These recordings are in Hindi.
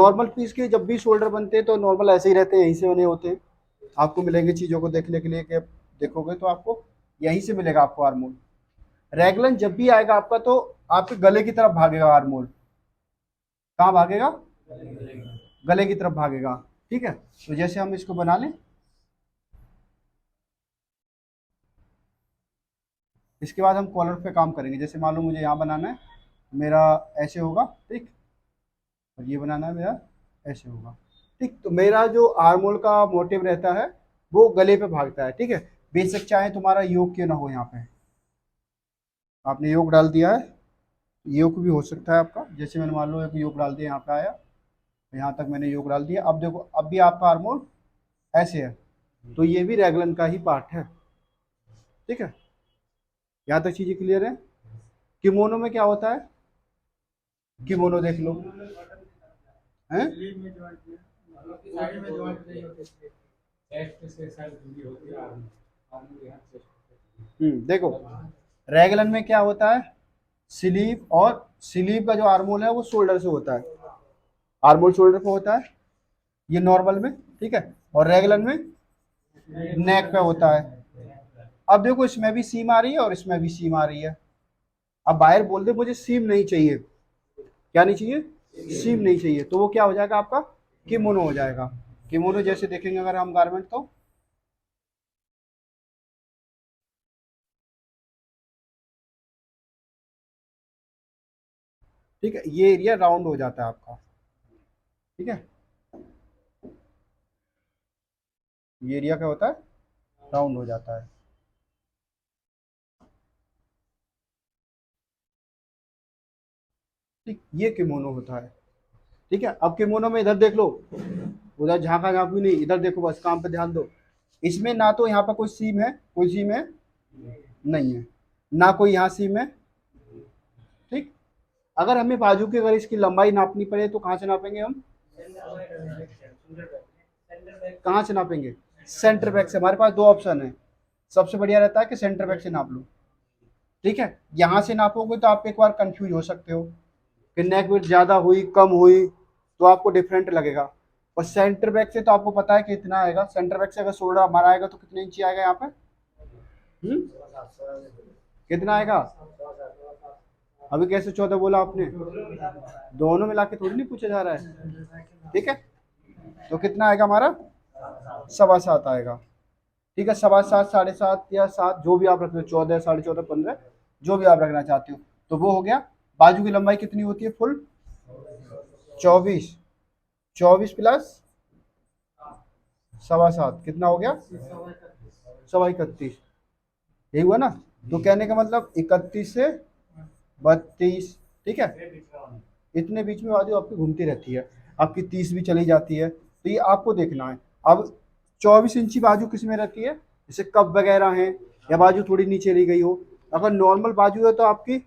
नॉर्मल पीस के जब भी शोल्डर बनते हैं तो नॉर्मल ऐसे ही रहते हैं, यहीं से बने होते हैं। आपको मिलेंगे चीज़ों को देखने के लिए कि देखोगे तो आपको यहीं से मिलेगा आपको आर्मोल। रैगलन जब भी आएगा आपका तो आपके गले की तरफ भागेगा आर्मोल। कहाँ भागेगा? गले की तरफ भागेगा। ठीक है, तो जैसे हम इसको बना लें, इसके बाद हम कॉलर पे काम करेंगे। जैसे मान लो मुझे यहाँ बनाना है, मेरा ऐसे होगा, ठीक, और ये बनाना है मेरा ऐसे होगा। ठीक, तो मेरा जो आर्मोल का मोटिव रहता है वो गले पे भागता है। ठीक है, बेशक चाहे तुम्हारा योग क्यों ना हो, यहाँ पे आपने योग डाल दिया है, योग भी हो सकता है आपका। जैसे मैंने मान लो एक योग डाल दिया, यहाँ पे आया, यहाँ तक मैंने योग डाल दिया। अब देखो, अब भी आपका आर्मोल ऐसे है, तो ये भी रैगलन का ही पार्ट है। ठीक है, यहाँ तक चीजें क्लियर है। किमोनो में क्या होता है? किमोनो देख लो, हैं? देखो, रैगलन में क्या होता है, स्लीव, और स्लीव का जो आर्मोल है वो शोल्डर से होता है। आर्मोल शोल्डर पे होता है, ये नॉर्मल में। ठीक है, और रैगलन में नेक पे होता है। अब देखो, इसमें भी सीम आ रही है और इसमें भी सीम आ रही है। अब बाहर बोल दे मुझे सीम नहीं चाहिए, क्या नहीं चाहिए? सीम नहीं चाहिए, तो वो क्या हो जाएगा आपका? किमोनो हो जाएगा। किमोनो जैसे देखेंगे अगर हम गारमेंट तो ठीक है, ये एरिया राउंड हो जाता है आपका। ठीक है, ये एरिया क्या होता है? राउंड हो जाता है। ठीक, ये किमोनो होता है। ठीक है, अब किमोनो में इधर देख लो, उधर झांका झांकी नहीं, इधर देखो, बस काम पे ध्यान दो। इसमें ना तो यहाँ पर कोई सीम है, कोई सीम है नहीं है, ना कोई यहाँ सीम है। ठीक, अगर हमें बाजू की अगर इसकी लंबाई नापनी पड़े तो कहाँ से नापेंगे हम? कहाँ से नापेंगे? सेंटर बैक से। हमारे पास दो ऑप्शन है, सबसे बढ़िया रहता है कि सेंटर बैक से नाप लो। ठीक है, यहाँ से नापोगे तो आप एक बार कंफ्यूज हो सकते हो कि नेक विड्थ ज़्यादा हुई कम हुई, तो आपको डिफरेंट लगेगा। और सेंटर बैक से तो आपको पता है कि इतना आएगा। सेंटर बैक से अगर शोल्डर हमारा आएगा तो कितने इंची आएगा यहाँ पे? कितना आएगा? अभी कैसे 14 बोला आपने? दोनों मिला के थोड़ी नहीं पूछा जा रहा है। ठीक है, तो कितना आएगा हमारा? 7.25 आएगा। ठीक है, 7.25, 7.5 या 7, जो भी आप रख लो, 14, 14.5, 15, जो भी आप रखना चाहते हो। तो वो हो गया। बाजू की लंबाई कितनी होती है फुल? 24। 24 प्लस 7.25 कितना हो गया? 31। यही हुआ ना? तो कहने का मतलब 31 से 32। ठीक है, इतने बीच में बाजू आपकी घूमती रहती है, आपकी 30 भी चली जाती है, तो ये आपको देखना है। अब 24 इंची बाजू किस में रहती है? जैसे कप वगैरह है, या बाजू थोड़ी नीचे ली गई हो। अगर नॉर्मल बाजू है तो आपकी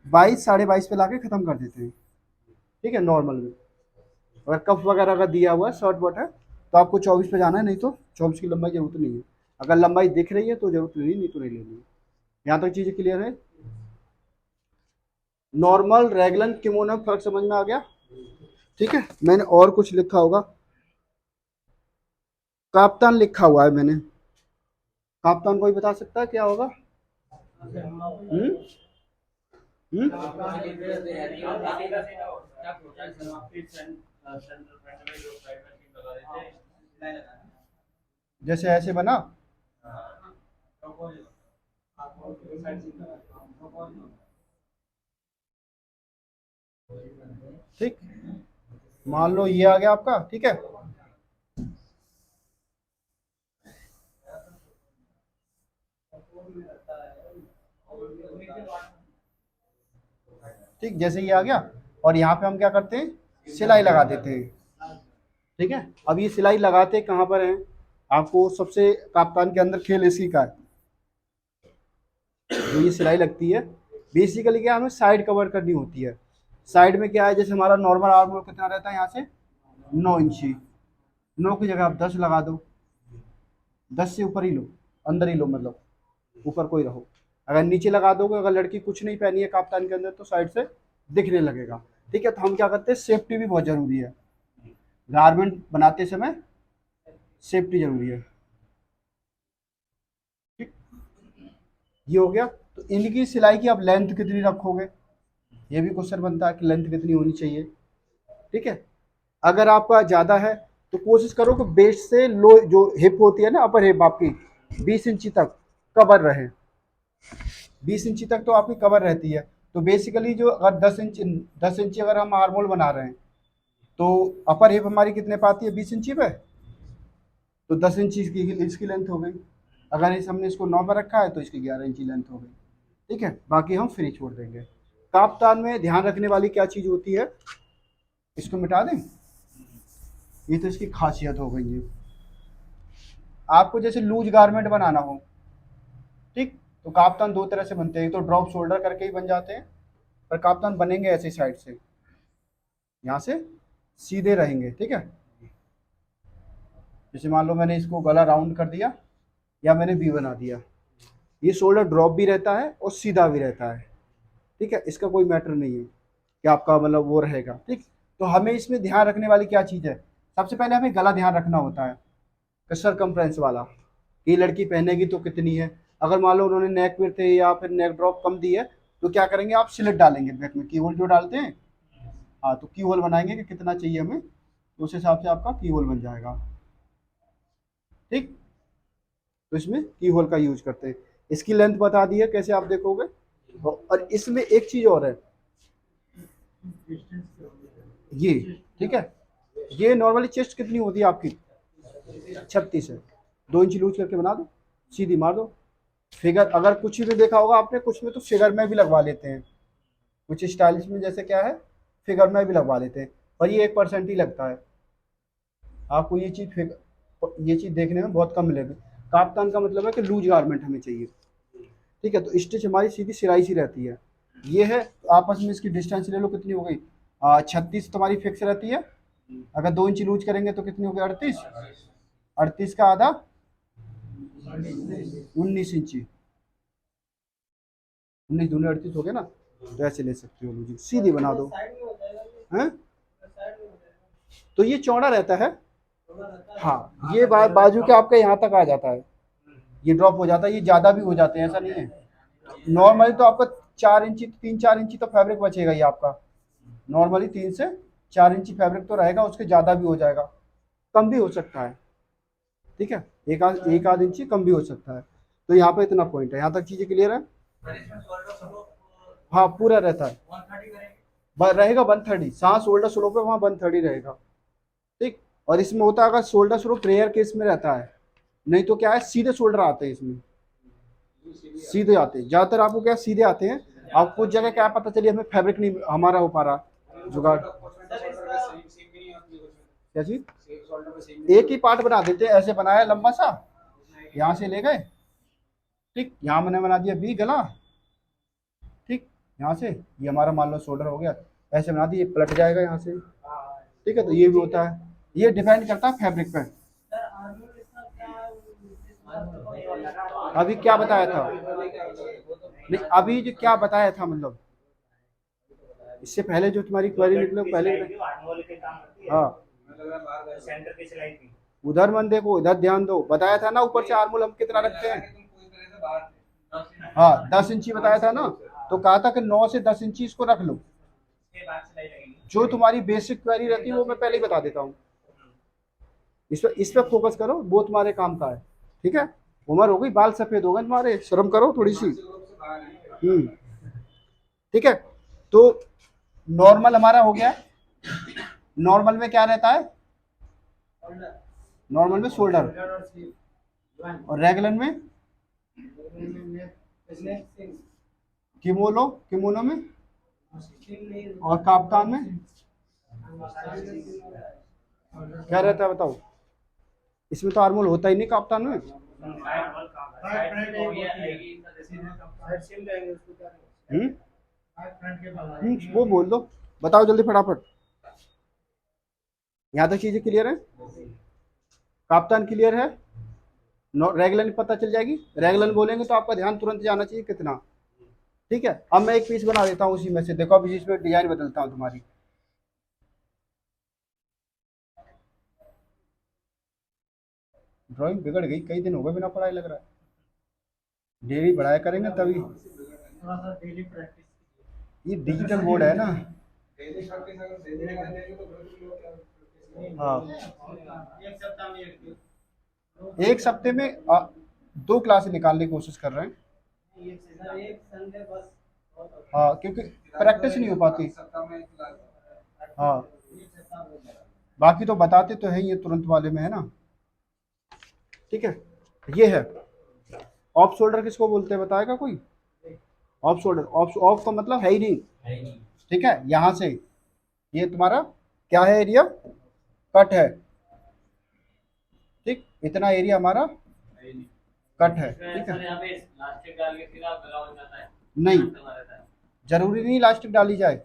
22, 22.5 पे लाके खत्म कर देते हैं। ठीक है, नॉर्मल में। अगर कप वगैरह का दिया हुआ है, शॉर्ट बट है, तो आपको 24 पे जाना है, नहीं तो 24 की लंबाई जरूरत नहीं है। अगर लंबाई दिख रही है तो जरूरत नहीं तो नहीं लेनी है। यहाँ तक चीजें क्लियर है। नॉर्मल रेगलन किमोनो में फर्क समझ में आ गया? ठीक है, मैंने और कुछ लिखा होगा, काप्तान लिखा हुआ है मैंने। काप्तान कोई बता सकता है क्या होगा? हम्म हम्म जैसे ऐसे बना। ठीक, मान लो ये आ गया आपका। ठीक है, ठीक, जैसे ये आ गया, और यहाँ पे हम क्या करते हैं, सिलाई लगा देते हैं। ठीक है, अब ये सिलाई लगाते कहाँ पर है? आपको सबसे काप्तान के अंदर खेल इसी का है, जो ये सिलाई लगती है बेसिकली क्या, हमें साइड कवर करनी होती है। साइड में क्या है, जैसे हमारा नॉर्मल आर्म रोल कितना रहता है, यहाँ से 9 इंची। 9 की जगह आप 10 लगा दो, 10 से ऊपर ही लो, अंदर ही लो, मतलब ऊपर कोई रहो। अगर नीचे लगा दोगे, अगर लड़की कुछ नहीं पहनी है काप्तान के अंदर, तो साइड से दिखने लगेगा। ठीक है, तो हम क्या करते हैं, सेफ्टी भी बहुत जरूरी है। गारमेंट बनाते समय सेफ्टी जरूरी है। ठीक, ये हो गया। तो इनकी सिलाई की आप लेंथ कितनी रखोगे, ये भी क्वेश्चन बनता है कि लेंथ कितनी होनी चाहिए। ठीक है, अगर आपका ज़्यादा है तो कोशिश करो कि बेस से लो जो हिप होती है ना, अपर हिप आपकी 20 इंची तक कवर रहे। 20 इंची तक तो आपकी कवर रहती है। तो बेसिकली जो अगर 10 इंची अगर हम आर्मोल बना रहे हैं तो अपर हिप हमारी कितने पाती है, 20 इंची पे, तो 10 इंची इसकी लेंथ हो गई। अगर इस हमने इसको 9 पर रखा है तो इसकी 11 इंची लेंथ हो गई। ठीक है, बाकी हम फ्री छोड़ देंगे। काफ्तान में ध्यान रखने वाली क्या चीज़ होती है, इसको मिटा दें, ये तो इसकी खासियत हो गई है। आपको जैसे लूज गारमेंट बनाना हो, ठीक, तो काफ्तान दो तरह से बनते हैं, एक तो ड्रॉप शोल्डर करके ही बन जाते हैं, पर काफ्तान बनेंगे ऐसे साइड से, यहाँ से सीधे रहेंगे। ठीक है, जैसे मान लो मैंने इसको गला राउंड कर दिया या मैंने वी बना दिया, ये शोल्डर ड्रॉप भी रहता है और सीधा भी रहता है। ठीक है, इसका कोई मैटर नहीं है कि आपका मतलब वो रहेगा। ठीक, तो हमें इसमें ध्यान रखने वाली क्या चीज़ है, सबसे पहले हमें गला ध्यान रखना होता है, सरकमफ्रेंस वाला, कि लड़की पहनेगी तो कितनी है। अगर मान लो उन्होंने नेक विड्थ या फिर नेक ड्रॉप कम दी है तो क्या करेंगे, आप स्लिट डालेंगे बैक में, की होल जो डालते हैं, हाँ, तो की होल बनाएंगे कि कितना चाहिए हमें, तो उस हिसाब से आपका की होल बन जाएगा। ठीक, तो इसमें की होल का यूज करते हैं। इसकी लेंथ बता दी है, कैसे आप देखोगे। और इसमें एक चीज और है, ये, ठीक है, ये नॉर्मली चेस्ट कितनी होती है आपकी, 36 है, 2 इंच लूज करके बना दो, सीधी मार दो। फिगर अगर कुछ भी देखा होगा आपने, कुछ में तो फिगर में भी लगवा लेते हैं, कुछ स्टाइलिश में जैसे क्या है, फिगर में भी लगवा लेते हैं, पर ये 1% ही लगता है। आपको ये चीज़ देखने में बहुत कम मिलेगी। काफ्तान का मतलब है कि लूज गारमेंट हमें चाहिए। ठीक है, तो स्टिच हमारी सीधी सिलाई सी रहती है। ये है, तो आपस में इसकी डिस्टेंस ले लो, कितनी हो गई, 36 तुम्हारी फिक्स रहती है। अगर 2 इंच लूज करेंगे तो कितनी हो गई, 38, 38 का आधा 19 इंची, 19 दूनी 38 हो गया ना, तो ऐसे ले सकते हो, लूज सीधी बना दो हैं। तो ये चौड़ा रहता है, हाँ, ये बाजू के आपका यहाँ तक आ जाता है, ये ड्रॉप हो जाता है, ये ज़्यादा भी हो जाते हैं, ऐसा नहीं है। नॉर्मली तो आपका 4 इंची, 3-4 इंची तो फैब्रिक बचेगा ही आपका, नॉर्मली 3 से 4 इंची फैब्रिक तो रहेगा, उसके ज़्यादा भी हो जाएगा, कम भी हो सकता है। ठीक है, एक आध इंची कम भी हो सकता है। तो यहाँ पे इतना पॉइंट है, यहाँ तक चीज़ें क्लियर है। हाँ, पूरा रहता है, रहेगा 130, जहाँ शोल्डर स्लोप है वहाँ 130 रहेगा। ठीक, और इसमें होता है अगर शोल्डर स्लोप रेयर केस में रहता है, नहीं तो क्या है, सीधे शोल्डर आते हैं इसमें, सीधे आते हैं ज़्यादातर। आपको क्या सीधे आते हैं, आपको कुछ जगह क्या पता चली हमें फैब्रिक नहीं हमारा हो पा रहा जुगाड़, क्या चीज, एक ही पार्ट बना देते हैं, ऐसे बनाया लंबा सा, यहाँ से ले गए, ठीक, यहाँ मैंने बना दिया बी गला, ठीक, यहाँ से ये हमारा मान लो शोल्डर हो गया, ऐसे बना दिए, पलट जाएगा यहाँ से। ठीक है, तो ये भी होता है, ये डिपेंड करता है फैब्रिक पे। अभी क्या बताया था, नहीं अभी जो क्या बताया था, मतलब इससे पहले जो तुम्हारी क्वेरी निकले वो पहले, हाँ, उधर मन देखो, इधर ध्यान दो, बताया था ना ऊपर से आर्मोल हम कितना रखते हैं, हाँ, 10 इंची बताया था ना, तो कहा था कि 9 से 10 इंची इसको रख लो। जो तुम्हारी बेसिक क्वेरी रहती है वो मैं पहले ही बता देता हूँ, इस पर फोकस करो, वो तुम्हारे काम का है। ठीक है, उम्र हो गई, बाल सफेद हो गए तुम्हारे, शर्म करो थोड़ी सी। ठीक है, तो नॉर्मल हमारा हो गया, नॉर्मल में क्या रहता है, नॉर्मल में शोल्डर, और रेगुलर में किमोनो में, और काफ्तान में क्या रहता है बताओ, इसमें तो आर्मोल होता ही नहीं काफ्तान में। वो बोल दो, बताओ जल्दी फटाफट। यहाँ तक चीजें क्लियर है, काफ्तान क्लियर है, रेगुलर पता चल जाएगी, रेगुलर बोलेंगे तो आपका ध्यान तुरंत जाना चाहिए कितना। ठीक है, अब मैं एक पीस बना देता हूँ उसी में से, देखो अब इसमें डिजाइन बदलता हूँ तुम्हारी। ड्राइंग बिगड़ गई, कई दिन हो गए बिना पढ़ाई लग रहा है। डेली पढ़ाई करेंगे तभी। थोड़ा सा डेली प्रैक्टिस ये डिजिटल बोर्ड है ना। हाँ, कीजिए। एक सप्ताह में एक एक हफ्ते में 2 क्लासें निकालने की कोशिश कर रहे हैं। एक संडे बस। हाँ, क्योंकि प्रैक्टिस नहीं हो पाती। हाँ, बाकी तो बताते तो है ये तुरंत वाले में है ना। ठीक है, ये है ऑफ शोल्डर। किसको बोलते हैं बताएगा कोई? ऑफ शोल्डर, ऑफ ऑफ का मतलब है ही नहीं। ठीक है, यहाँ से ये तुम्हारा क्या है, एरिया कट है। ठीक, इतना एरिया हमारा कट है। ठीक है, नहीं जरूरी नहीं इलास्टिक डाली जाए,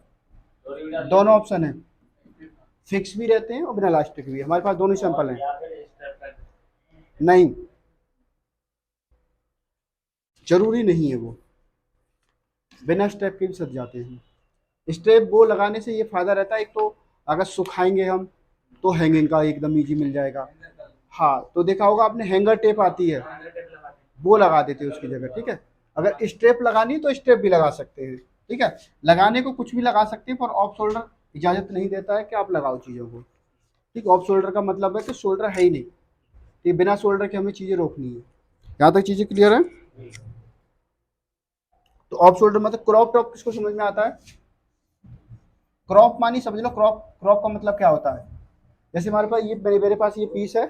दोनों ऑप्शन है, फिक्स भी रहते हैं और बिना इलास्टिक भी। हमारे पास दोनों सैंपल हैं। नहीं, जरूरी नहीं है वो, बिना स्टेप के भी सज जाते हैं। स्टेप वो लगाने से ये फायदा रहता है, एक तो अगर सुखाएंगे हम तो हैंगिंग का एकदम इजी मिल जाएगा। हाँ, तो देखा होगा आपने हैंगर टेप आती है, वो लगा देते हैं उसकी जगह। ठीक है, अगर स्ट्रेप लगानी तो स्ट्रेप भी लगा सकते हैं। ठीक है, लगाने को कुछ भी लगा सकते हैं, पर ऑफ शोल्डर इजाजत नहीं देता है कि आप लगाओ चीज़ों को। ठीक, ऑफ शोल्डर का मतलब है कि शोल्डर है ही नहीं, ये बिना शोल्डर के हमें चीज़ें रोकनी है। यहाँ तक चीज़ें क्लियर है? तो ऑफ शोल्डर मतलब क्रॉप टॉप किसको समझ में आता है? क्रॉप मानी समझ लो, क्रॉप क्रॉप का मतलब क्या होता है? जैसे हमारे पास ये मेरे पास ये पीस है,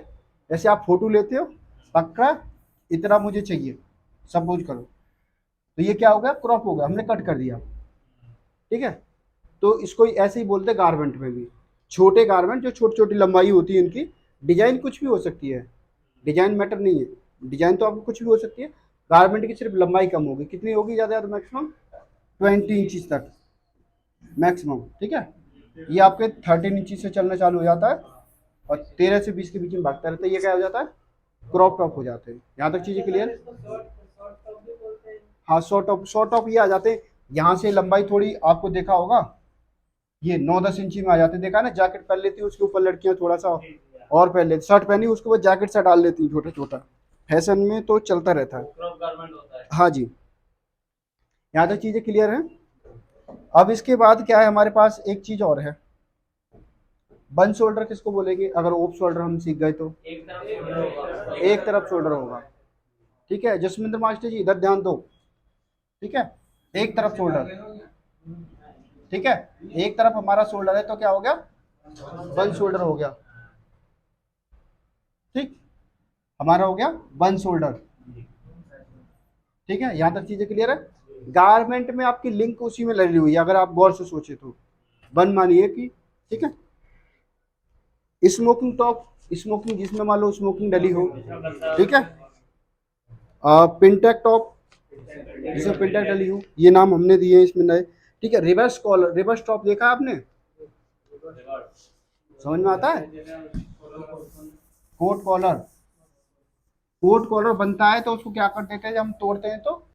जैसे आप फोटो लेते हो, पक्का इतना मुझे चाहिए, सपोज करो, तो ये क्या हो गया, क्रॉप हो गया, हमने कट कर दिया। ठीक है, तो इसको ऐसे ही बोलते हैं गारमेंट में भी। छोटे गारमेंट जो छोटी छोटी लंबाई होती है इनकी, डिजाइन कुछ भी हो सकती है, डिजाइन मैटर नहीं है, डिजाइन तो आपको कुछ भी हो सकती है। गारमेंट की सिर्फ लंबाई कम होगी, कितनी होगी ज़्यादा ज़्यादा मैक्सिमम 20 इंच तक मैक्सिमम। ठीक है, ये आपके 13 इंच से चलना चालू हो जाता है और 13 से 20 के बीच में भागता रहता है, ये क्या हो जाता है, क्रॉप टॉप हो जाते हैं। यहाँ तक चीज़ें क्लियर? हाँ, शॉर्ट टॉप, शॉर्ट टॉप ये आ जाते हैं, यहाँ से लंबाई थोड़ी आपको देखा होगा, ये 9-10 इंची में आ जाते हैं। देखा ना, जैकेट पहन लेती है उसके ऊपर लड़कियां थोड़ा सा और पहन लेती, शर्ट पहनी उसके ऊपर जैकेट सा डाल लेती है छोटा छोटा, फैशन में तो चलता रहता है। हाँ जी, यहाँ तक चीजें क्लियर हैं। अब इसके बाद क्या है, हमारे पास एक चीज और है, बन शोल्डर किसको बोलेंगे? अगर ओप शोल्डर हम सीख गए तो एक तरफ शोल्डर होगा। ठीक है, जसमिंदर मास्टर जी इधर ध्यान दो। ठीक है, एक तरफ शोल्डर। ठीक है, एक तरफ हमारा शोल्डर है तो क्या हो गया, बन शोल्डर हो गया। ठीक, हमारा हो गया वन शोल्डर। ठीक है, यहां तक चीजें क्लियर है। गारमेंट में आपकी लिंक उसी में लगी हुई है, अगर आप गौर से सोचे तो। वन मानिए कि, ठीक है, स्मोकिंग टॉप, स्मोकिंग जिसमें मान लो स्मोकिंग डली हो। ठीक है, पिंटेक टॉप जिसमें पिंटेक डली हो, ये नाम हमने दिए हैं इसमें नए। ठीक है, रिवर्स कॉलर, रिवर्स टॉप देखा आपने, समझ में आता है? कोट कॉलर, कोट कॉलर बनता है तो उसको क्या कर देते हैं जब हम तोड़ते हैं तो